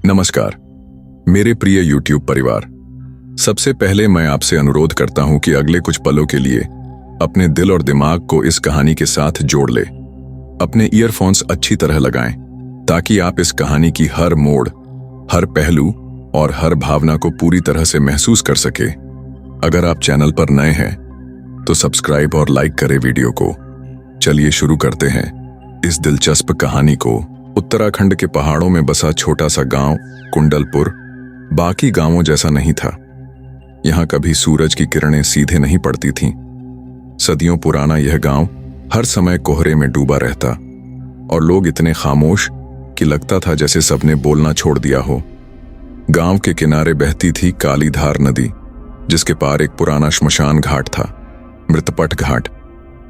नमस्कार मेरे प्रिय YouTube परिवार। सबसे पहले मैं आपसे अनुरोध करता हूं कि अगले कुछ पलों के लिए अपने दिल और दिमाग को इस कहानी के साथ जोड़ ले। अपने ईयरफोन्स अच्छी तरह लगाएं ताकि आप इस कहानी की हर मोड़, हर पहलू और हर भावना को पूरी तरह से महसूस कर सके। अगर आप चैनल पर नए हैं तो सब्सक्राइब और लाइक करें वीडियो को। चलिए शुरू करते हैं इस दिलचस्प कहानी को। उत्तराखंड के पहाड़ों में बसा छोटा सा गांव कुंडलपुर बाकी गांवों जैसा नहीं था। यहां कभी सूरज की किरणें सीधे नहीं पड़ती थीं। सदियों पुराना यह गांव हर समय कोहरे में डूबा रहता और लोग इतने खामोश कि लगता था जैसे सबने बोलना छोड़ दिया हो। गांव के किनारे बहती थी काली धार नदी, जिसके पार एक पुराना श्मशान घाट था, मृतपट घाट।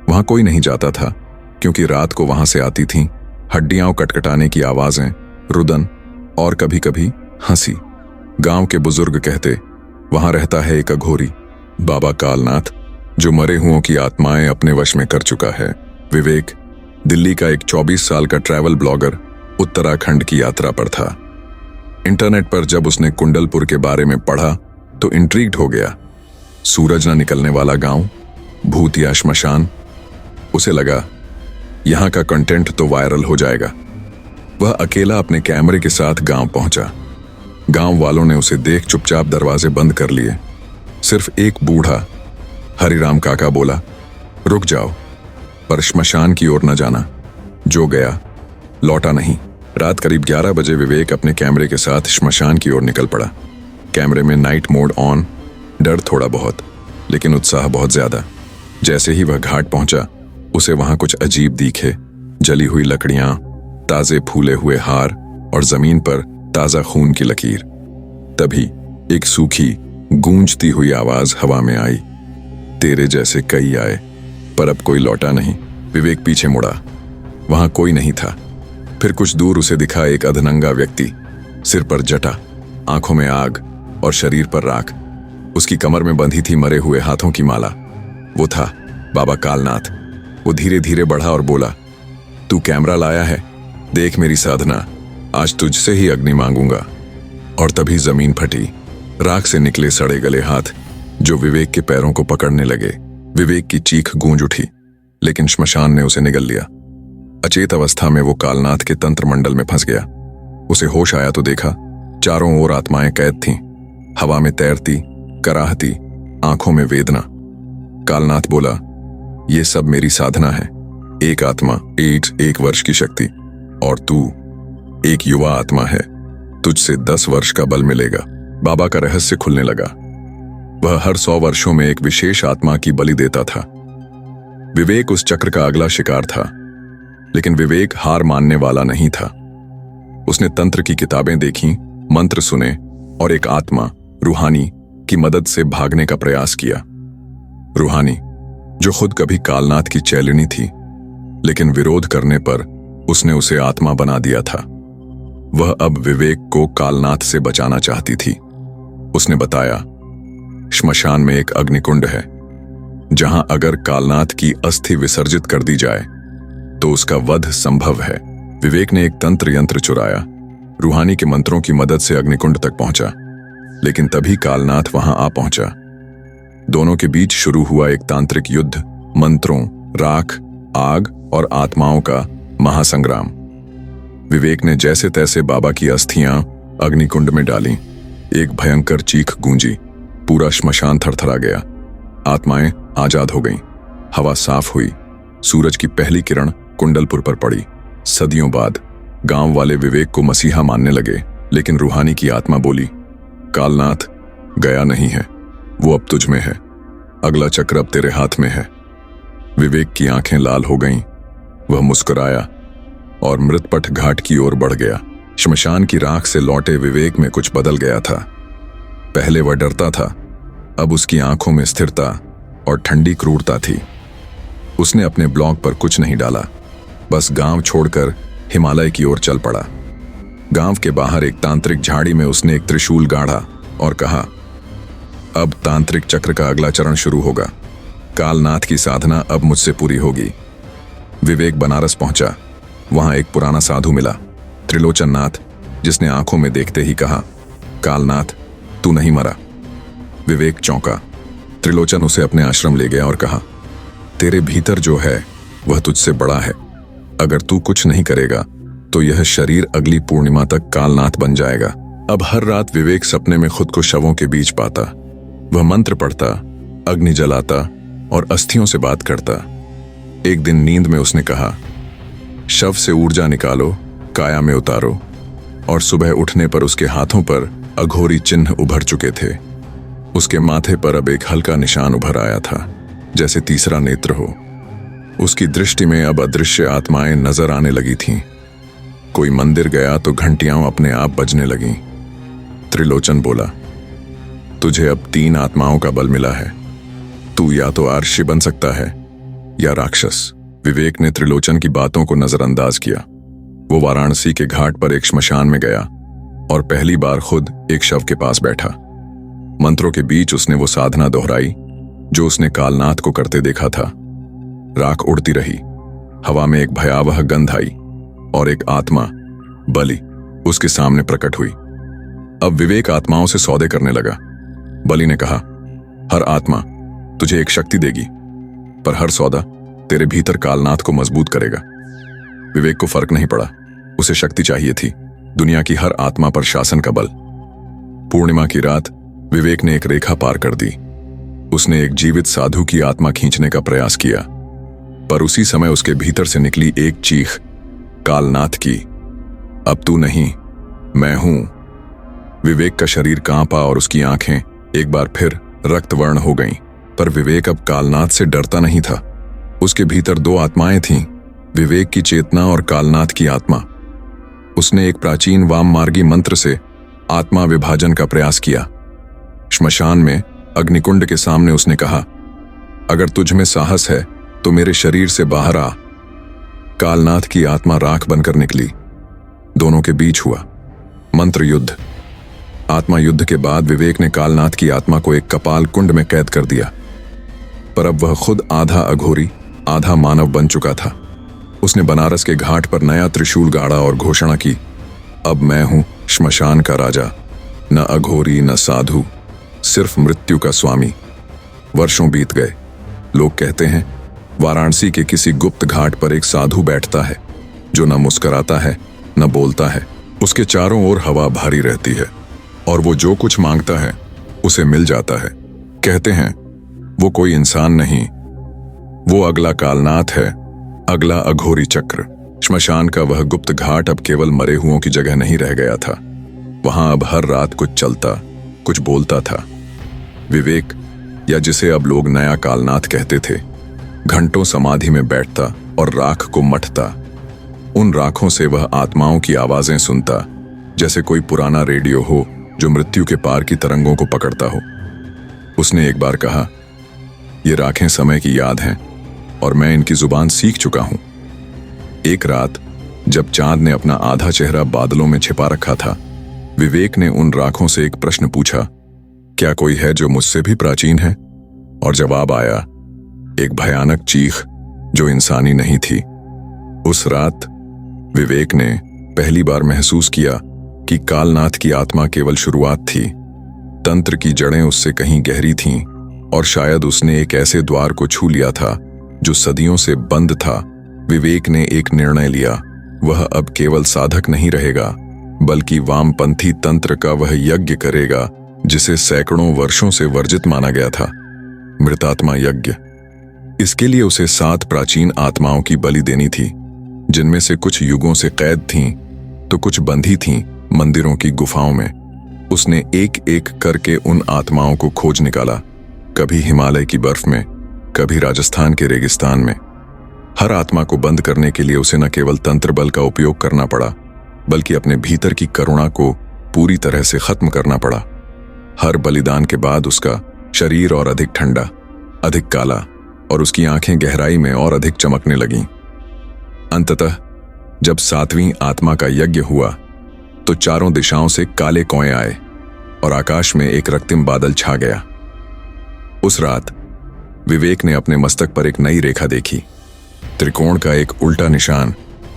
वहां कोई नहीं जाता था क्योंकि रात को वहां से आती थीं हड्डियां कटकटाने की आवाजें, रुदन और कभी कभी हंसी। गांव के बुजुर्ग कहते, वहां रहता है एक अघोरी, बाबा कालनाथ, जो मरे हुओं की आत्माएं अपने वश में कर चुका है। विवेक दिल्ली का एक 24 साल का ट्रैवल ब्लॉगर उत्तराखंड की यात्रा पर था। इंटरनेट पर जब उसने कुंडलपुर के बारे में पढ़ा तो इंट्रीग्ड हो गया। सूरज न निकलने वाला गांव, भूत या श्मशान। उसे लगा यहां का कंटेंट तो वायरल हो जाएगा। वह अकेला अपने कैमरे के साथ गांव पहुंचा। गांव वालों ने उसे देख चुपचाप दरवाजे बंद कर लिए। सिर्फ एक बूढ़ा हरिराम काका बोला, रुक जाओ, पर श्मशान की ओर न जाना। जो गया लौटा नहीं। रात करीब 11 बजे विवेक अपने कैमरे के साथ श्मशान की ओर निकल पड़ा। कैमरे में नाइट मोड ऑन। डर थोड़ा बहुत, लेकिन उत्साह बहुत ज्यादा। जैसे ही वह घाट पहुंचा उसे वहां कुछ अजीब दिखे। जली हुई लकड़ियां, ताजे फूले हुए हार और जमीन पर ताजा खून की लकीर। तभी एक सूखी गूंजती हुई आवाज हवा में आई, तेरे जैसे कई आए पर अब कोई लौटा नहीं। विवेक पीछे मुड़ा। वहां कोई नहीं था। फिर कुछ दूर उसे दिखा एक अधनंगा व्यक्ति, सिर पर जटा, आंखों में आग और शरीर पर राख। उसकी कमर में बंधी थी मरे हुए हाथों की माला। वो था बाबा कालनाथ। वो धीरे धीरे बढ़ा और बोला, तू कैमरा लाया है, देख मेरी साधना, आज तुझसे ही अग्नि मांगूंगा। और तभी जमीन फटी। राख से निकले सड़े गले हाथ जो विवेक के पैरों को पकड़ने लगे। विवेक की चीख गूंज उठी, लेकिन श्मशान ने उसे निगल लिया। अचेत अवस्था में वो कालनाथ के तंत्र मंडल में फंस गया। उसे होश आया तो देखा चारों ओर आत्माएं कैद थीं, हवा में तैरती, कराहती, आंखों में वेदना। कालनाथ बोला, ये सब मेरी साधना है। एक आत्मा, एड्स 1 वर्ष की शक्ति, और तू एक युवा आत्मा है। तुझसे 10 वर्ष का बल मिलेगा। बाबा का रहस्य खुलने लगा। वह हर 100 वर्षों में एक विशेष आत्मा की बलि देता था। विवेक उस चक्र का अगला शिकार था, लेकिन विवेक हार मानने वाला नहीं था। उसने तंत्र की किताबें देखीं, मंत्र सुने और एक आत्मा, रूहानी, की मदद से भागने का प्रयास किया। रूहानी जो खुद कभी कालनाथ की चैलिनी थी, लेकिन विरोध करने पर उसने उसे आत्मा बना दिया था। वह अब विवेक को कालनाथ से बचाना चाहती थी। उसने बताया, श्मशान में एक अग्निकुंड है, जहां अगर कालनाथ की अस्थि विसर्जित कर दी जाए तो उसका वध संभव है। विवेक ने एक तंत्र यंत्र चुराया, रूहानी के मंत्रों की मदद से अग्निकुंड तक पहुंचा, लेकिन तभी कालनाथ वहां आ पहुंचा। दोनों के बीच शुरू हुआ एक तांत्रिक युद्ध, मंत्रों, राख, आग और आत्माओं का महासंग्राम। विवेक ने जैसे तैसे बाबा की अस्थियां अग्निकुंड में डाली। एक भयंकर चीख गूंजी। पूरा श्मशान थरथरा गया। आत्माएं आजाद हो गईं। हवा साफ हुई। सूरज की पहली किरण कुंडलपुर पर पड़ी। सदियों बाद गांव वाले विवेक को मसीहा मानने लगे, लेकिन रूहानी की आत्मा बोली, कालनाथ गया नहीं है, वो अब तुझ में है। अगला चक्र अब तेरे हाथ में है। विवेक की आंखें लाल हो गईं। वह मुस्कुराया और मृतपट घाट की ओर बढ़ गया। श्मशान की राख से लौटे विवेक में कुछ बदल गया था। पहले वह डरता था, अब उसकी आंखों में स्थिरता और ठंडी क्रूरता थी। उसने अपने ब्लॉग पर कुछ नहीं डाला, बस गांव छोड़कर हिमालय की ओर चल पड़ा। गांव के बाहर एक तांत्रिक झाड़ी में उसने एक त्रिशूल गाड़ा और कहा, अब तांत्रिक चक्र का अगला चरण शुरू होगा। कालनाथ की साधना अब मुझसे पूरी होगी। विवेक बनारस पहुंचा। वहां एक पुराना साधु मिला, त्रिलोचन नाथ, जिसने आंखों में देखते ही कहा, कालनाथ, तू नहीं मरा। विवेक चौंका। त्रिलोचन उसे अपने आश्रम ले गया और कहा, तेरे भीतर जो है वह तुझसे बड़ा है। अगर तू कुछ नहीं करेगा तो यह शरीर अगली पूर्णिमा तक कालनाथ बन जाएगा। अब हर रात विवेक सपने में खुद को शवों के बीच पाता। वह मंत्र पढ़ता, अग्नि जलाता और अस्थियों से बात करता। एक दिन नींद में उसने कहा, शव से ऊर्जा निकालो, काया में उतारो। और सुबह उठने पर उसके हाथों पर अघोरी चिन्ह उभर चुके थे। उसके माथे पर अब एक हल्का निशान उभर आया था, जैसे तीसरा नेत्र हो। उसकी दृष्टि में अब अदृश्य आत्माएं नजर आने लगी थीं। कोई मंदिर गया तो घंटियां अपने आप बजने लगीं। त्रिलोचन बोला, तुझे अब 3 आत्माओं का बल मिला है। तू या तो आर्षि बन सकता है या राक्षस। विवेक ने त्रिलोचन की बातों को नजरअंदाज किया। वो वाराणसी के घाट पर एक श्मशान में गया और पहली बार खुद एक शव के पास बैठा। मंत्रों के बीच उसने वो साधना दोहराई जो उसने कालनाथ को करते देखा था। राख उड़ती रही, हवा में एक भयावह गंध आई और एक आत्मा, बलि, उसके सामने प्रकट हुई। अब विवेक आत्माओं से सौदे करने लगा। बलि ने कहा, हर आत्मा तुझे एक शक्ति देगी, पर हर सौदा तेरे भीतर कालनाथ को मजबूत करेगा। विवेक को फर्क नहीं पड़ा, उसे शक्ति चाहिए थी, दुनिया की हर आत्मा पर शासन का बल। पूर्णिमा की रात विवेक ने एक रेखा पार कर दी। उसने एक जीवित साधु की आत्मा खींचने का प्रयास किया, पर उसी समय उसके भीतर से निकली एक चीख, कालनाथ की, अब तू नहीं, मैं हूं। विवेक का शरीर कांपा और उसकी आंखें एक बार फिर रक्तवर्ण हो गईं। पर विवेक अब कालनाथ से डरता नहीं था। उसके भीतर 2 आत्माएं थीं, विवेक की चेतना और कालनाथ की आत्मा। उसने एक प्राचीन वाममार्गी मंत्र से आत्मा विभाजन का प्रयास किया। श्मशान में अग्निकुंड के सामने उसने कहा, अगर तुझ में साहस है तो मेरे शरीर से बाहर आ। कालनाथ की आत्मा राख बनकर निकली। दोनों के बीच हुआ मंत्र युद्ध। आत्मा युद्ध के बाद विवेक ने कालनाथ की आत्मा को एक कपाल कुंड में कैद कर दिया, पर अब वह खुद आधा अघोरी आधा मानव बन चुका था। उसने बनारस के घाट पर नया त्रिशूल गाड़ा और घोषणा की, अब मैं हूं श्मशान का राजा, न अघोरी न साधु, सिर्फ मृत्यु का स्वामी। वर्षों बीत गए। लोग कहते हैं वाराणसी के किसी गुप्त घाट पर एक साधु बैठता है जो न मुस्कुराता है न बोलता है। उसके चारों ओर हवा भारी रहती है और वो जो कुछ मांगता है उसे मिल जाता है। कहते हैं वो कोई इंसान नहीं, वो अगला कालनाथ है, अगला अघोरी चक्र। श्मशान का वह गुप्त घाट अब केवल मरे हुओं की जगह नहीं रह गया था। वहां अब हर रात कुछ चलता, कुछ बोलता था। विवेक, या जिसे अब लोग नया कालनाथ कहते थे, घंटों समाधि में बैठता और राख को मथता। उन राखों से वह आत्माओं की आवाजें सुनता, जैसे कोई पुराना रेडियो हो जो मृत्यु के पार की तरंगों को पकड़ता हो। उसने एक बार कहा, ये राखें समय की याद हैं और मैं इनकी जुबान सीख चुका हूं। एक रात जब चांद ने अपना आधा चेहरा बादलों में छिपा रखा था, विवेक ने उन राखों से एक प्रश्न पूछा, क्या कोई है जो मुझसे भी प्राचीन है? और जवाब आया, एक भयानक चीख जो इंसानी नहीं थी। उस रात विवेक ने पहली बार महसूस किया कि कालनाथ की आत्मा केवल शुरुआत थी। तंत्र की जड़ें उससे कहीं गहरी थीं और शायद उसने एक ऐसे द्वार को छू लिया था जो सदियों से बंद था। विवेक ने एक निर्णय लिया, वह अब केवल साधक नहीं रहेगा, बल्कि वामपंथी तंत्र का वह यज्ञ करेगा जिसे सैकड़ों वर्षों से वर्जित माना गया था, मृतात्मा यज्ञ। इसके लिए उसे 7 प्राचीन आत्माओं की बलि देनी थी, जिनमें से कुछ युगों से कैद थीं तो कुछ बंधी थीं मंदिरों की गुफाओं में। उसने एक एक करके उन आत्माओं को खोज निकाला, कभी हिमालय की बर्फ में, कभी राजस्थान के रेगिस्तान में। हर आत्मा को बंद करने के लिए उसे न केवल तंत्र बल का उपयोग करना पड़ा, बल्कि अपने भीतर की करुणा को पूरी तरह से खत्म करना पड़ा। हर बलिदान के बाद उसका शरीर और अधिक ठंडा, अधिक काला और उसकी आंखें गहराई में और अधिक चमकने लगीं। अंततः जब 7वीं आत्मा का यज्ञ हुआ तो चारों दिशाओं से काले कौए आए और आकाश में एक रक्तिम बादल छा गया। उस रात विवेक ने अपने मस्तक पर एक नई रेखा देखी, त्रिकोण का एक उल्टा निशान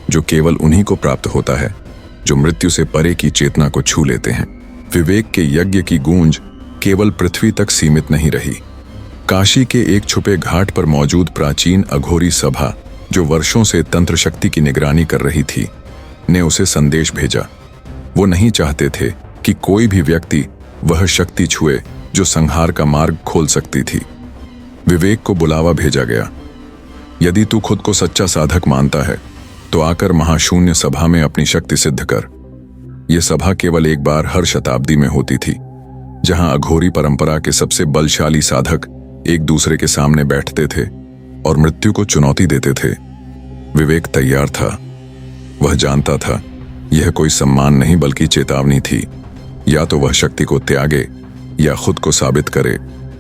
जो केवल उन्हीं को प्राप्त होता है जो मृत्यु से परे की चेतना को छू लेते हैं। विवेक के यज्ञ की गूंज केवल पृथ्वी तक सीमित नहीं रही। काशी के एक छुपे घाट पर मौजूद प्राचीन अघोरी सभा, जो वर्षों से तंत्र शक्ति की निगरानी कर रही थी, ने उसे संदेश भेजा। वो नहीं चाहते थे कि कोई भी व्यक्ति वह शक्ति छुए जो संहार का मार्ग खोल सकती थी। विवेक को बुलावा भेजा गया। यदि तू खुद को सच्चा साधक मानता है तो आकर महाशून्य सभा में अपनी शक्ति सिद्ध कर। यह सभा केवल एक बार हर शताब्दी में होती थी, जहां अघोरी परंपरा के सबसे बलशाली साधक एक दूसरे के सामने बैठते थे और मृत्यु को चुनौती देते थे। विवेक तैयार था। वह जानता था यह कोई सम्मान नहीं बल्कि चेतावनी थी। या तो वह शक्ति को त्यागे या खुद को साबित करे।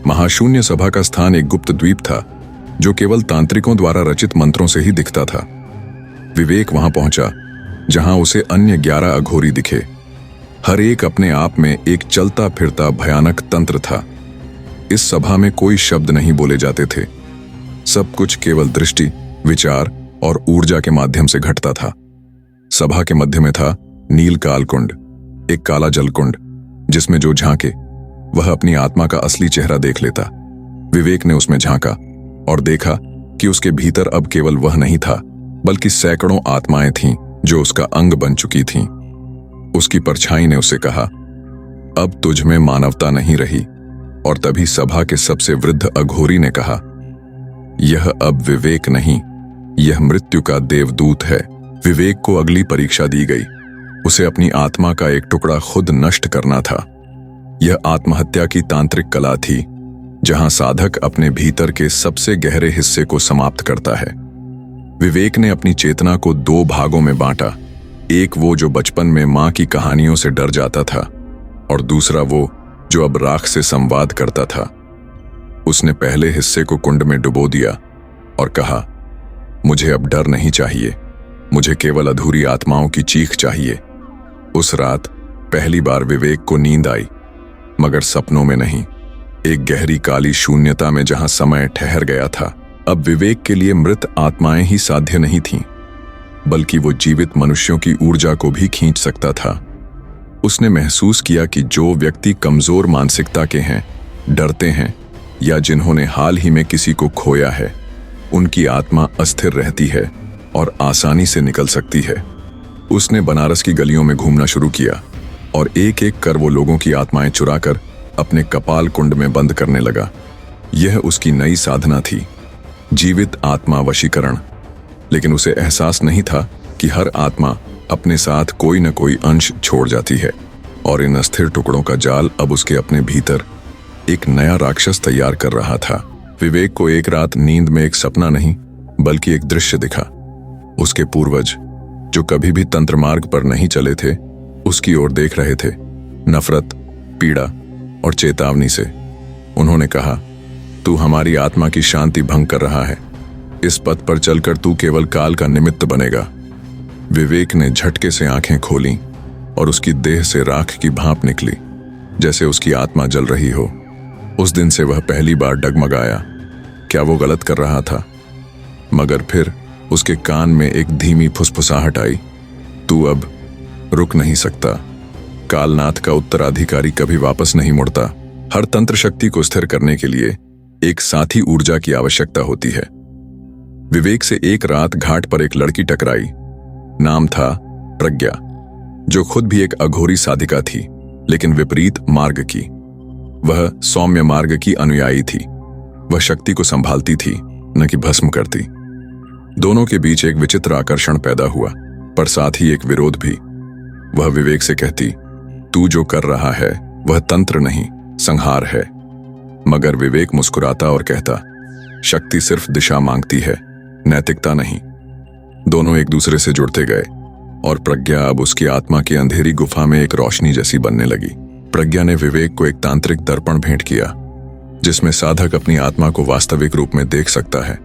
महाशून्य सभा का स्थान एक गुप्त द्वीप था जो केवल तांत्रिकों द्वारा रचित मंत्रों से ही दिखता था। विवेक वहां पहुंचा जहां उसे अन्य 11 अघोरी दिखे। हर एक अपने आप में एक चलता फिरता भयानक तंत्र था। इस सभा में कोई शब्द नहीं बोले जाते थे। सब कुछ केवल दृष्टि, विचार और ऊर्जा के माध्यम से घटता था। सभा के मध्य में था नील कालकुंड, एक काला जलकुंड जिसमें जो झांके वह अपनी आत्मा का असली चेहरा देख लेता। विवेक ने उसमें झांका और देखा कि उसके भीतर अब केवल वह नहीं था बल्कि सैकड़ों आत्माएं थीं जो उसका अंग बन चुकी थीं। उसकी परछाई ने उसे कहा, अब तुझ में मानवता नहीं रही। और तभी सभा के सबसे वृद्ध अघोरी ने कहा, यह अब विवेक नहीं, यह मृत्यु का देवदूत है। विवेक को अगली परीक्षा दी गई। उसे अपनी आत्मा का एक टुकड़ा खुद नष्ट करना था। यह आत्महत्या की तांत्रिक कला थी, जहां साधक अपने भीतर के सबसे गहरे हिस्से को समाप्त करता है। विवेक ने अपनी चेतना को 2 भागों में बांटा। एक वो जो बचपन में मां की कहानियों से डर जाता था, और दूसरा वो जो अब राख से संवाद करता था। उसने पहले हिस्से को कुंड में डुबो दिया और कहा, मुझे अब डर नहीं चाहिए, मुझे केवल अधूरी आत्माओं की चीख चाहिए। उस रात पहली बार विवेक को नींद आई, मगर सपनों में नहीं, एक गहरी काली शून्यता में जहां समय ठहर गया था। अब विवेक के लिए मृत आत्माएं ही साध्य नहीं थीं, बल्कि वो जीवित मनुष्यों की ऊर्जा को भी खींच सकता था। उसने महसूस किया कि जो व्यक्ति कमजोर मानसिकता के हैं, डरते हैं या जिन्होंने हाल ही में किसी को खोया है, उनकी आत्मा अस्थिर रहती है और आसानी से निकल सकती है। उसने बनारस की गलियों में घूमना शुरू किया और एक एक कर वो लोगों की आत्माएं चुराकर अपने कपाल कुंड में बंद करने लगा। यह उसकी नई साधना थी, जीवित आत्मा वशीकरण। लेकिन उसे एहसास नहीं था कि हर आत्मा अपने साथ कोई न कोई अंश छोड़ जाती है, और इन अस्थिर टुकड़ों का जाल अब उसके अपने भीतर एक नया राक्षस तैयार कर रहा था। विवेक को एक रात नींद में एक सपना नहीं बल्कि एक दृश्य दिखा। उसके पूर्वज, जो कभी भी तंत्र मार्ग पर नहीं चले थे, उसकी ओर देख रहे थे, नफरत, पीड़ा और चेतावनी से। उन्होंने कहा, तू हमारी आत्मा की शांति भंग कर रहा है। इस पथ पर चलकर तू केवल काल का निमित्त बनेगा। विवेक ने झटके से आंखें खोलीं और उसकी देह से राख की भाप निकली, जैसे उसकी आत्मा जल रही हो। उस दिन से वह पहली बार डगमगाया। क्या वो गलत कर रहा था? मगर फिर उसके कान में एक धीमी फुसफुसाहट आई, तू अब रुक नहीं सकता। कालनाथ का उत्तराधिकारी कभी वापस नहीं मुड़ता। हर तंत्र शक्ति को स्थिर करने के लिए एक साथी ऊर्जा की आवश्यकता होती है। विवेक से एक रात घाट पर एक लड़की टकराई। नाम था प्रज्ञा, जो खुद भी एक अघोरी साधिका थी, लेकिन विपरीत मार्ग की। वह सौम्य मार्ग की अनुयायी थी। वह शक्ति को संभालती थी, न कि भस्म करती। दोनों के बीच एक विचित्र आकर्षण पैदा हुआ, पर साथ ही एक विरोध भी। वह विवेक से कहती, तू जो कर रहा है वह तंत्र नहीं, संहार है। मगर विवेक मुस्कुराता और कहता, शक्ति सिर्फ दिशा मांगती है, नैतिकता नहीं। दोनों एक दूसरे से जुड़ते गए और प्रज्ञा अब उसकी आत्मा की अंधेरी गुफा में एक रोशनी जैसी बनने लगी। प्रज्ञा ने विवेक को एक तांत्रिक दर्पण भेंट किया, जिसमें साधक अपनी आत्मा को वास्तविक रूप में देख सकता है।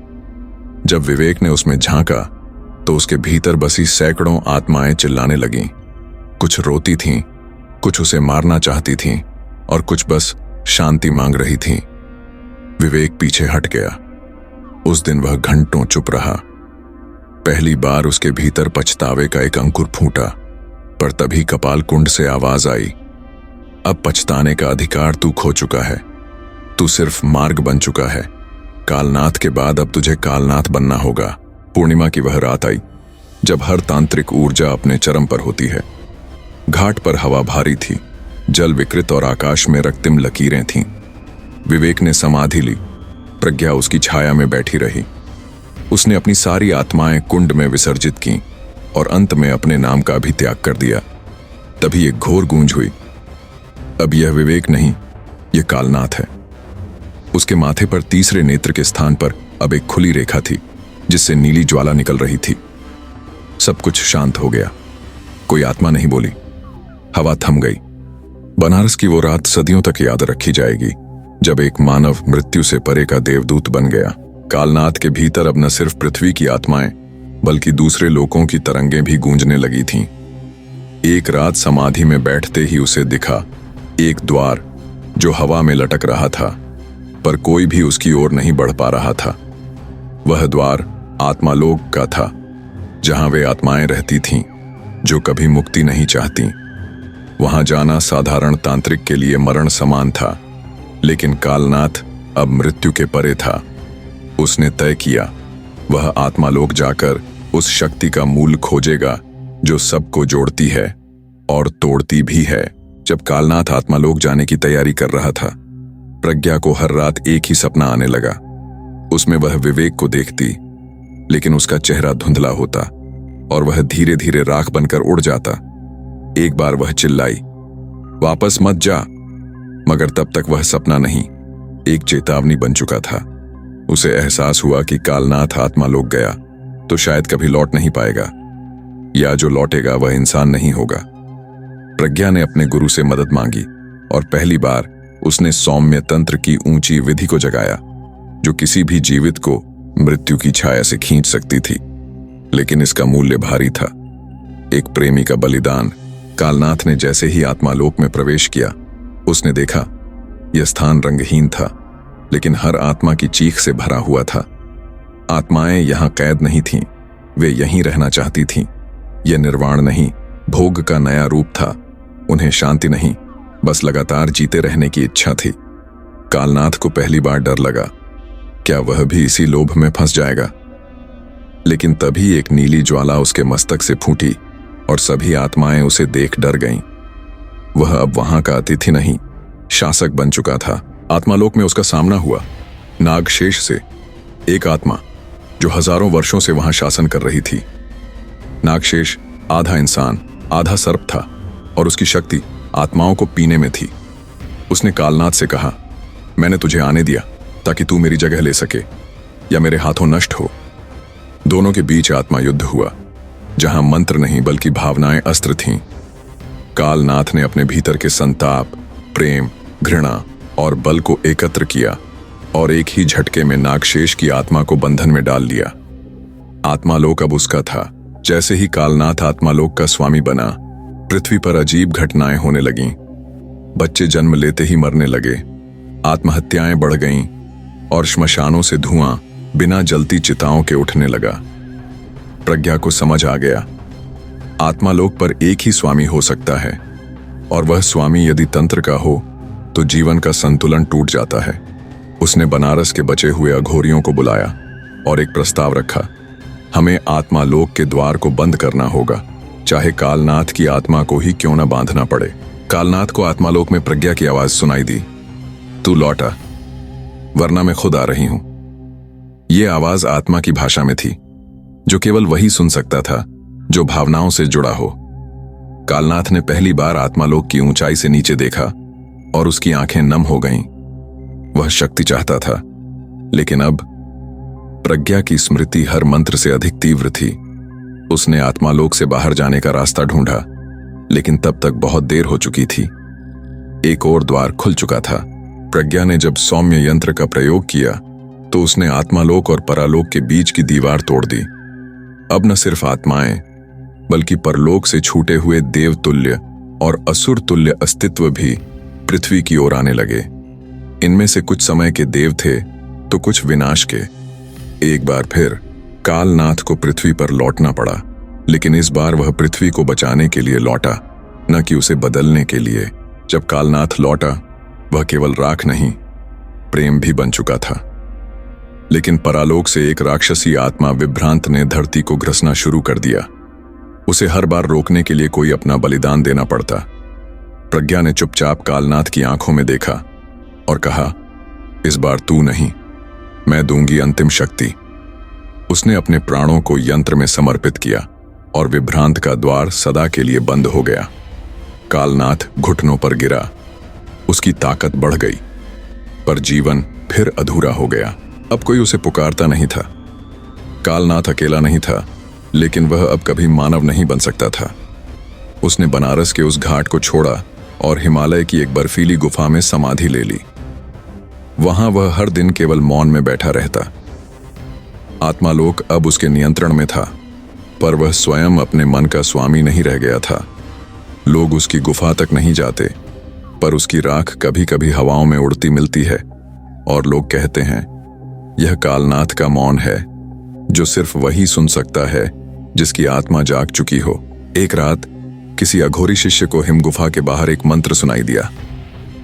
जब विवेक ने उसमें झांका तो उसके भीतर बसी सैकड़ों आत्माएं चिल्लाने लगीं। कुछ रोती थीं, कुछ उसे मारना चाहती थीं और कुछ बस शांति मांग रही थीं। विवेक पीछे हट गया। उस दिन वह घंटों चुप रहा। पहली बार उसके भीतर पछतावे का एक अंकुर फूटा। पर तभी कपाल कुंड से आवाज आई, अब पछताने का अधिकार तू खो चुका है। तू सिर्फ मार्ग बन चुका है। कालनाथ के बाद अब तुझे कालनाथ बनना होगा। पूर्णिमा की वह रात आई जब हर तांत्रिक ऊर्जा अपने चरम पर होती है। घाट पर हवा भारी थी, जल विकृत और आकाश में रक्तिम लकीरें थीं। विवेक ने समाधि ली, प्रज्ञा उसकी छाया में बैठी रही। उसने अपनी सारी आत्माएं कुंड में विसर्जित की और अंत में अपने नाम का भी त्याग कर दिया। तभी एक घोर गूंज हुई, अब यह विवेक नहीं, यह कालनाथ है। उसके माथे पर तीसरे नेत्र के स्थान पर अब एक खुली रेखा थी जिससे नीली ज्वाला निकल रही थी। सब कुछ शांत हो गया, कोई आत्मा नहीं बोली। हवा थम गई। बनारस की वो रात सदियों तक याद रखी जाएगी जब एक मानव मृत्यु से परे का देवदूत बन गया। कालनाथ के भीतर अब न सिर्फ पृथ्वी की आत्माएं बल्कि दूसरे लोकों की तरंगें भी गूंजने लगी थीं। एक रात समाधि में बैठते ही उसे दिखा एक द्वार जो हवा में लटक रहा था, पर कोई भी उसकी ओर नहीं बढ़ पा रहा था। वह द्वार आत्मालोक का था, जहां वे आत्माएं रहती थीं जो कभी मुक्ति नहीं चाहती। वहां जाना साधारण तांत्रिक के लिए मरण समान था, लेकिन कालनाथ अब मृत्यु के परे था। उसने तय किया वह आत्मालोक जाकर उस शक्ति का मूल खोजेगा जो सबको जोड़ती है और तोड़ती भी है। जब कालनाथ आत्मालोक जाने की तैयारी कर रहा था, प्रज्ञा को हर रात एक ही सपना आने लगा। उसमें वह विवेक को देखती, लेकिन उसका चेहरा धुंधला होता और वह धीरे धीरे राख बनकर उड़ जाता। एक बार वह चिल्लाई, वापस मत जा, मगर तब तक वह सपना नहीं, एक चेतावनी बन चुका था। उसे एहसास हुआ कि कालनाथ आत्मालोक गया तो शायद कभी लौट नहीं पाएगा, या जो लौटेगा वह इंसान नहीं होगा। प्रज्ञा ने अपने गुरु से मदद मांगी और पहली बार उसने सौम्य तंत्र की ऊंची विधि को जगाया जो किसी भी जीवित को मृत्यु की छाया से खींच सकती थी। लेकिन इसका मूल्य भारी था, एक प्रेमी का बलिदान। कालनाथ ने जैसे ही आत्मालोक में प्रवेश किया, उसने देखा यह स्थान रंगहीन था, लेकिन हर आत्मा की चीख से भरा हुआ था। आत्माएं यहां कैद नहीं थीं, वे यहीं रहना चाहती थीं। यह निर्वाण नहीं, भोग का नया रूप था। उन्हें शांति नहीं, बस लगातार जीते रहने की इच्छा थी। कालनाथ को पहली बार डर लगा, क्या वह भी इसी लोभ में फंस जाएगा? लेकिन तभी एक नीली ज्वाला उसके मस्तक से फूटी और सभी आत्माएं उसे देख डर गईं। वह अब वहां का अतिथि नहीं, शासक बन चुका था। आत्मालोक में उसका सामना हुआ नागशेष से, एक आत्मा जो हजारों वर्षों से वहां शासन कर रही थी। नागशेष आधा इंसान आधा सर्प था और उसकी शक्ति आत्माओं को पीने में थी। उसने कालनाथ से कहा, मैंने तुझे आने दिया ताकि तू मेरी जगह ले सके या मेरे हाथों नष्ट हो। दोनों के बीच आत्मा युद्ध हुआ, जहां मंत्र नहीं बल्कि भावनाएं अस्त्र थीं। कालनाथ ने अपने भीतर के संताप, प्रेम, घृणा और बल को एकत्र किया और एक ही झटके में नागशेष की आत्मा को बंधन में डाल लिया। आत्मालोक अब उसका था। जैसे ही कालनाथ आत्मालोक का स्वामी बना, पृथ्वी पर अजीब घटनाएं होने लगीं। बच्चे जन्म लेते ही मरने लगे, आत्महत्याएं बढ़ गईं और श्मशानों से धुआं बिना जलती चिताओं के उठने लगा। प्रज्ञा को समझ आ गया, आत्मालोक पर एक ही स्वामी हो सकता है, और वह स्वामी यदि तंत्र का हो तो जीवन का संतुलन टूट जाता है। उसने बनारस के बचे हुए अघोरियों को बुलाया और एक प्रस्ताव रखा, हमें आत्मालोक के द्वार को बंद करना होगा, चाहे कालनाथ की आत्मा को ही क्यों न बांधना पड़े। कालनाथ को आत्मालोक में प्रज्ञा की आवाज सुनाई दी, तू लौटा, वरना मैं खुद आ रही हूं। यह आवाज आत्मा की भाषा में थी, जो केवल वही सुन सकता था जो भावनाओं से जुड़ा हो। कालनाथ ने पहली बार आत्मालोक की ऊंचाई से नीचे देखा और उसकी आंखें नम हो गईं। वह शक्ति चाहता था, लेकिन अब प्रज्ञा की स्मृति हर मंत्र से अधिक तीव्र थी। उसने आत्मालोक से बाहर जाने का रास्ता ढूंढा, लेकिन तब तक बहुत देर हो चुकी थी। एक और द्वार खुल चुका था। प्रज्ञा ने जब सौम्य यंत्र का प्रयोग किया तो उसने आत्मालोक और परालोक के बीच की दीवार तोड़ दी। अब न सिर्फ आत्माएं बल्कि परलोक से छूटे हुए देवतुल्य और असुर तुल्य अस्तित्व भी पृथ्वी की ओर आने लगे। इनमें से कुछ समय के देव थे तो कुछ विनाश के। एक बार फिर कालनाथ को पृथ्वी पर लौटना पड़ा। लेकिन इस बार वह पृथ्वी को बचाने के लिए लौटा, न कि उसे बदलने के लिए। जब कालनाथ लौटा, वह केवल राख नहीं, प्रेम भी बन चुका था। लेकिन परालोक से एक राक्षसी आत्मा विभ्रांत ने धरती को ग्रसना शुरू कर दिया। उसे हर बार रोकने के लिए कोई अपना बलिदान देना पड़ता। प्रज्ञा ने चुपचाप कालनाथ की आंखों में देखा और कहा, इस बार तू नहीं, मैं दूंगी अंतिम शक्ति। उसने अपने प्राणों को यंत्र में समर्पित किया और विभ्रांत का द्वार सदा के लिए बंद हो गया। कालनाथ घुटनों पर गिरा। उसकी ताकत बढ़ गई, पर जीवन फिर अधूरा हो गया। अब कोई उसे पुकारता नहीं था। कालनाथ अकेला नहीं था, लेकिन वह अब कभी मानव नहीं बन सकता था। उसने बनारस के उस घाट को छोड़ा और हिमालय की एक बर्फीली गुफा में समाधि ले ली। वहां वह हर दिन केवल मौन में बैठा रहता। आत्मालोक अब उसके नियंत्रण में था, पर वह स्वयं अपने मन का स्वामी नहीं रह गया था। लोग उसकी गुफा तक नहीं जाते, पर उसकी राख कभी कभी हवाओं में उड़ती मिलती है और लोग कहते हैं, यह कालनाथ का मौन है, जो सिर्फ वही सुन सकता है जिसकी आत्मा जाग चुकी हो। एक रात किसी अघोरी शिष्य को हिमगुफा के बाहर एक मंत्र सुनाई दिया।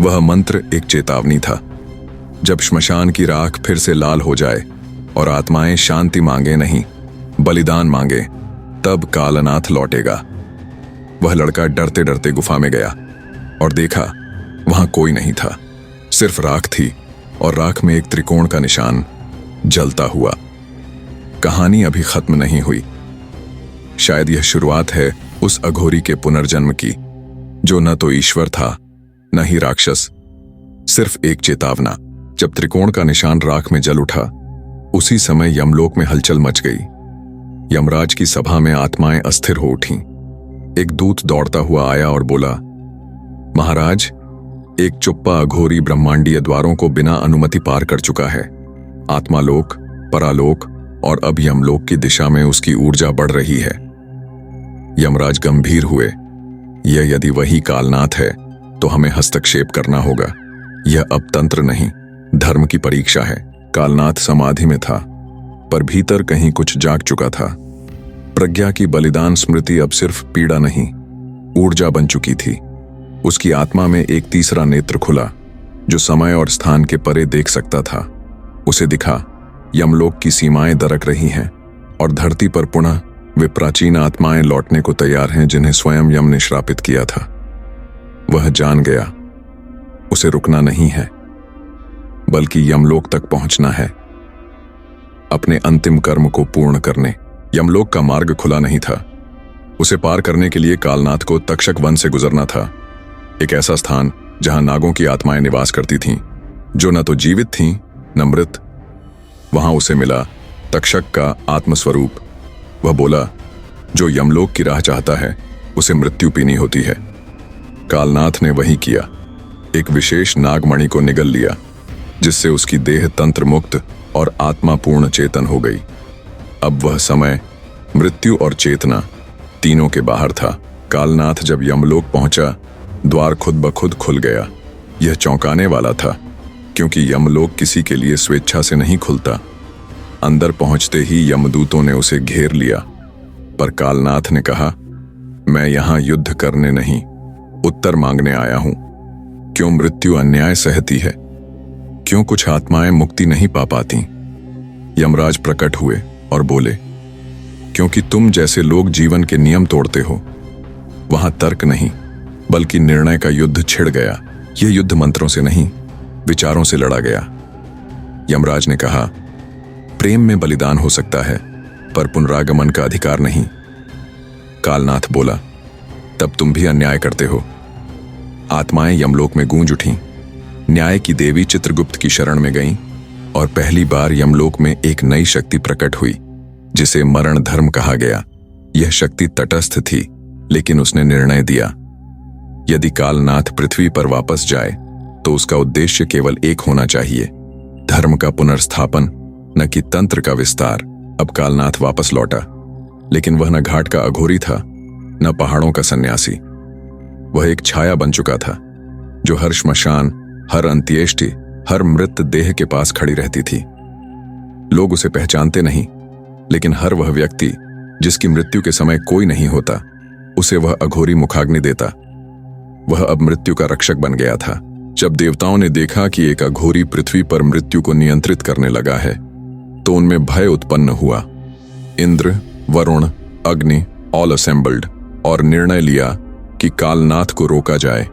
वह मंत्र एक चेतावनी था। जब श्मशान की राख फिर से लाल हो जाए और आत्माएं शांति मांगे नहीं, बलिदान मांगे, तब कालनाथ लौटेगा। वह लड़का डरते डरते गुफा में गया और देखा, वहां कोई नहीं था, सिर्फ राख थी और राख में एक त्रिकोण का निशान जलता हुआ। कहानी अभी खत्म नहीं हुई। शायद यह शुरुआत है उस अघोरी के पुनर्जन्म की, जो न तो ईश्वर था न ही राक्षस, सिर्फ एक चेतावना। जब त्रिकोण का निशान राख में जल उठा, उसी समय यमलोक में हलचल मच गई। यमराज की सभा में आत्माएं अस्थिर हो उठीं। एक दूत दौड़ता हुआ आया और बोला, महाराज, एक चुप्पा अघोरी ब्रह्मांडीय द्वारों को बिना अनुमति पार कर चुका है। आत्मालोक, परालोक और अब यमलोक की दिशा में उसकी ऊर्जा बढ़ रही है। यमराज गंभीर हुए। यह यदि वही कालनाथ है तो हमें हस्तक्षेप करना होगा। यह अब तंत्र नहीं, धर्म की परीक्षा है। कालनाथ समाधि में था, पर भीतर कहीं कुछ जाग चुका था। प्रज्ञा की बलिदान स्मृति अब सिर्फ पीड़ा नहीं, ऊर्जा बन चुकी थी। उसकी आत्मा में एक तीसरा नेत्र खुला, जो समय और स्थान के परे देख सकता था। उसे दिखा, यमलोक की सीमाएं दरक रही हैं और धरती पर पुनः वे प्राचीन आत्माएं लौटने को तैयार हैं जिन्हें स्वयं यम ने श्रापित किया था। वह जान गया, उसे रुकना नहीं है, बल्कि यमलोक तक पहुंचना है, अपने अंतिम कर्म को पूर्ण करने। यमलोक का मार्ग खुला नहीं था। उसे पार करने के लिए कालनाथ को तक्षक वन से गुजरना था, एक ऐसा स्थान जहां नागों की आत्माएं निवास करती थीं, जो न तो जीवित थीं न मृत। वहां उसे मिला तक्षक का आत्मस्वरूप। वह बोला, जो यमलोक की राह चाहता है उसे मृत्यु पीनी होती है। कालनाथ ने वही किया। एक विशेष नागमणि को निगल लिया, जिससे उसकी देह तंत्र मुक्त और आत्मा पूर्ण चेतन हो गई। अब वह समय, मृत्यु और चेतना तीनों के बाहर था। कालनाथ जब यमलोक पहुंचा, द्वार खुद ब खुद खुल गया। यह चौंकाने वाला था, क्योंकि यमलोक किसी के लिए स्वेच्छा से नहीं खुलता। अंदर पहुंचते ही यमदूतों ने उसे घेर लिया, पर कालनाथ ने कहा, मैं यहां युद्ध करने नहीं, उत्तर मांगने आया हूं। क्यों मृत्यु अन्याय सहती है? क्यों कुछ आत्माएं मुक्ति नहीं पा पाती? यमराज प्रकट हुए और बोले, क्योंकि तुम जैसे लोग जीवन के नियम तोड़ते हो। वहां तर्क नहीं, बल्कि निर्णय का युद्ध छिड़ गया। यह युद्ध मंत्रों से नहीं, विचारों से लड़ा गया। यमराज ने कहा, प्रेम में बलिदान हो सकता है, पर पुनरागमन का अधिकार नहीं। कालनाथ बोला, तब तुम भी अन्याय करते हो। आत्माएं यमलोक में गूंज उठीं। न्याय की देवी चित्रगुप्त की शरण में गईं और पहली बार यमलोक में एक नई शक्ति प्रकट हुई, जिसे मरण धर्म कहा गया। यह शक्ति तटस्थ थी, लेकिन उसने निर्णय दिया, यदि कालनाथ पृथ्वी पर वापस जाए तो उसका उद्देश्य केवल एक होना चाहिए, धर्म का पुनर्स्थापन, न कि तंत्र का विस्तार। अब कालनाथ वापस लौटा, लेकिन वह न घाट का अघोरी था न पहाड़ों का सन्यासी। वह एक छाया बन चुका था, जो हर श्मशान, हर अंत्येष्टि, हर मृत देह के पास खड़ी रहती थी। लोग उसे पहचानते नहीं, लेकिन हर वह व्यक्ति जिसकी मृत्यु के समय कोई नहीं होता, उसे वह अघोरी मुखाग्नि देता। वह अब मृत्यु का रक्षक बन गया था। जब देवताओं ने देखा कि एक अघोरी पृथ्वी पर मृत्यु को नियंत्रित करने लगा है, तो उनमें भय उत्पन्न हुआ। इंद्र, वरुण, अग्नि ऑल असेंबल्ड और निर्णय लिया कि कालनाथ को रोका जाए।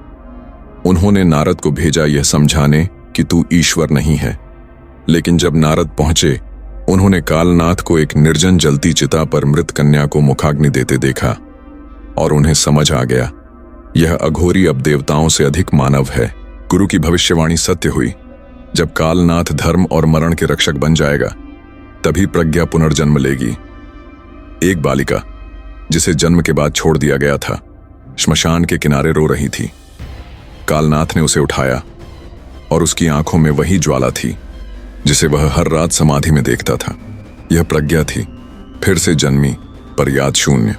उन्होंने नारद को भेजा यह समझाने कि तू ईश्वर नहीं है। लेकिन जब नारद पहुंचे, उन्होंने कालनाथ को एक निर्जन जलती चिता पर मृत कन्या को मुखाग्नि देते देखा और उन्हें समझ आ गया, यह अघोरी अब देवताओं से अधिक मानव है। गुरु की भविष्यवाणी सत्य हुई। जब कालनाथ धर्म और मरण के रक्षक बन जाएगा, तभी प्रज्ञा पुनर्जन्म लेगी। एक बालिका जिसे जन्म के बाद छोड़ दिया गया था, श्मशान के किनारे रो रही थी। कालनाथ ने उसे उठाया और उसकी आंखों में वही ज्वाला थी जिसे वह हर रात समाधि में देखता था। यह प्रज्ञा थी, फिर से जन्मी पर याद शून्य।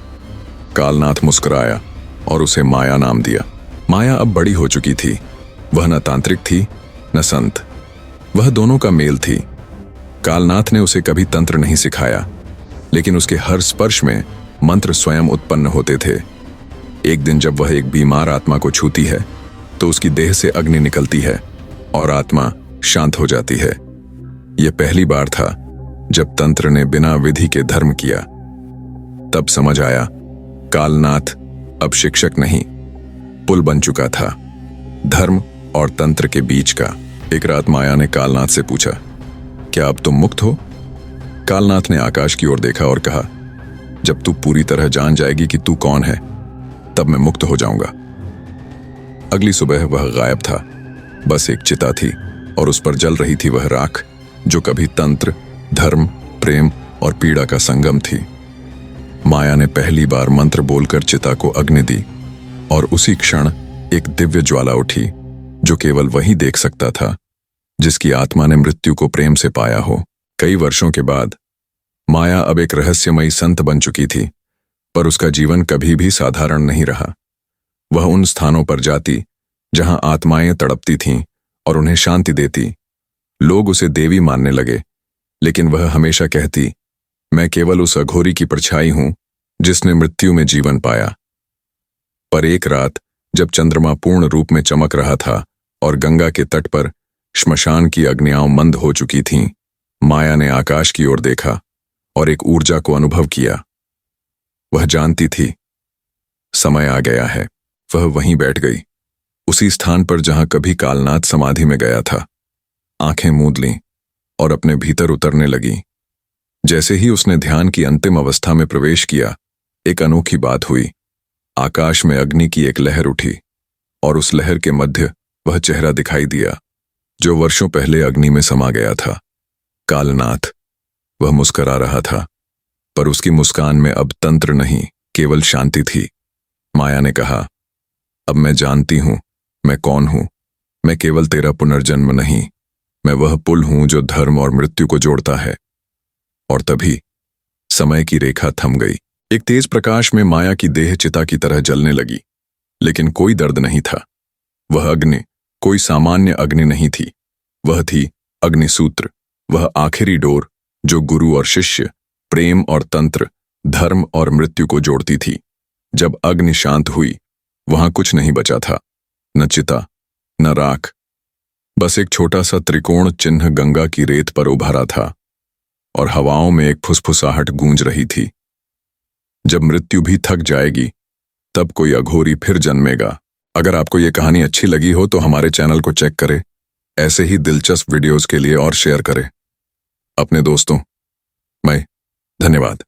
कालनाथ मुस्कुराया और उसे माया नाम दिया। माया अब बड़ी हो चुकी थी। वह न तांत्रिक थी न संत, वह दोनों का मेल थी। कालनाथ ने उसे कभी तंत्र नहीं सिखाया, लेकिन उसके हर स्पर्श में मंत्र स्वयं उत्पन्न होते थे। एक दिन जब वह एक बीमार आत्मा को छूती है, तो उसकी देह से अग्नि निकलती है और आत्मा शांत हो जाती है। यह पहली बार था जब तंत्र ने बिना विधि के धर्म किया। तब समझ आया, कालनाथ अब शिक्षक नहीं, पुल बन चुका था धर्म और तंत्र के बीच का। एक रात माया ने कालनाथ से पूछा, क्या अब तुम मुक्त हो? कालनाथ ने आकाश की ओर देखा और कहा, जब तू पूरी तरह जान जाएगी कि तू कौन है, तब मैं मुक्त हो जाऊंगा। अगली सुबह वह गायब था। बस एक चिता थी और उस पर जल रही थी वह राख जो कभी तंत्र, धर्म, प्रेम और पीड़ा का संगम थी। माया ने पहली बार मंत्र बोलकर चिता को अग्नि दी और उसी क्षण एक दिव्य ज्वाला उठी जो केवल वही देख सकता था जिसकी आत्मा ने मृत्यु को प्रेम से पाया हो। कई वर्षों के बाद माया अब एक रहस्यमयी संत बन चुकी थी, पर उसका जीवन कभी भी साधारण नहीं रहा। वह उन स्थानों पर जाती जहां आत्माएं तड़पती थीं और उन्हें शांति देती। लोग उसे देवी मानने लगे, लेकिन वह हमेशा कहती, मैं केवल उस अघोरी की परछाई हूं जिसने मृत्यु में जीवन पाया। पर एक रात जब चंद्रमा पूर्ण रूप में चमक रहा था और गंगा के तट पर श्मशान की अग्नियां मंद हो चुकी थीं, माया ने आकाश की ओर देखा और एक ऊर्जा को अनुभव किया। वह जानती थी समय आ गया है। वह वहीं बैठ गई, उसी स्थान पर जहां कभी कालनाथ समाधि में गया था। आंखें मूंद लीं और अपने भीतर उतरने लगी। जैसे ही उसने ध्यान की अंतिम अवस्था में प्रवेश किया, एक अनोखी बात हुई। आकाश में अग्नि की एक लहर उठी और उस लहर के मध्य वह चेहरा दिखाई दिया जो वर्षों पहले अग्नि में समा गया था। कालनाथ। वह मुस्कुरा रहा था, पर उसकी मुस्कान में अब तंत्र नहीं, केवल शांति थी। माया ने कहा, अब मैं जानती हूं मैं कौन हूं। मैं केवल तेरा पुनर्जन्म नहीं, मैं वह पुल हूं जो धर्म और मृत्यु को जोड़ता है। और तभी समय की रेखा थम गई। एक तेज प्रकाश में माया की देह चिता की तरह जलने लगी, लेकिन कोई दर्द नहीं था। वह अग्नि कोई सामान्य अग्नि नहीं थी, वह थी अग्निसूत्र, वह आखिरी डोर जो गुरु और शिष्य, प्रेम और तंत्र, धर्म और मृत्यु को जोड़ती थी। जब अग्नि शांत हुई, वहां कुछ नहीं बचा था, न चिता न राख, बस एक छोटा सा त्रिकोण चिन्ह गंगा की रेत पर उभरा था और हवाओं में एक फुसफुसाहट गूंज रही थी। जब मृत्यु भी थक जाएगी, तब कोई अघोरी फिर जन्मेगा। अगर आपको ये कहानी अच्छी लगी हो तो हमारे चैनल को चेक करें। ऐसे ही दिलचस्प वीडियोस के लिए और शेयर करें अपने दोस्तों में। धन्यवाद।